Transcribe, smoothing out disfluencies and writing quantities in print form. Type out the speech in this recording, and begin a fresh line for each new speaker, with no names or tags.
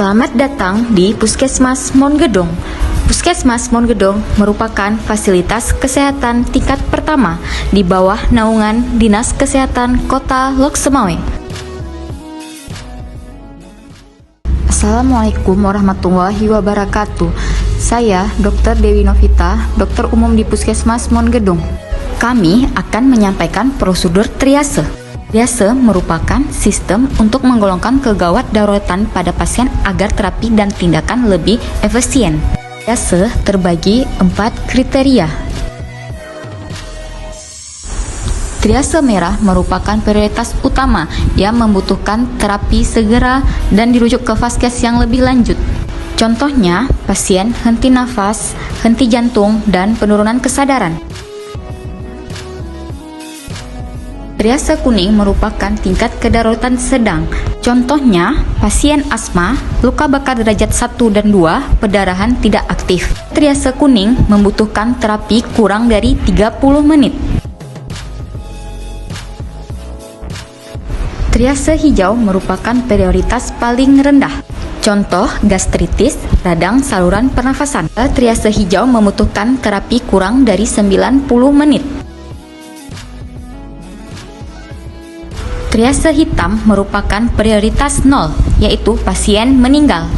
Selamat datang di Puskesmas Mongedong. Puskesmas Mongedong merupakan fasilitas kesehatan tingkat pertama di bawah naungan Dinas Kesehatan Kota Lok Sumawe. Assalamualaikum warahmatullahi wabarakatuh. Saya Dr. Dewi Novita, dokter umum di Puskesmas Mongedong. Kami akan menyampaikan prosedur triase. Triase merupakan sistem untuk menggolongkan kegawat daruratan pada pasien agar terapi dan tindakan lebih efisien. Triase terbagi 4 kriteria. Triase merah merupakan prioritas utama yang membutuhkan terapi segera dan dirujuk ke vaskes yang lebih lanjut. Contohnya, pasien henti nafas, henti jantung, dan penurunan kesadaran. Triase kuning merupakan tingkat kedaruratan sedang. Contohnya, pasien asma, luka bakar derajat 1 dan 2, perdarahan tidak aktif. Triase kuning membutuhkan terapi kurang dari 30 menit. Triase hijau merupakan prioritas paling rendah. Contoh, gastritis, radang saluran pernafasan. Triase hijau membutuhkan terapi kurang dari 90 menit. Triase hitam merupakan prioritas 0, yaitu pasien meninggal.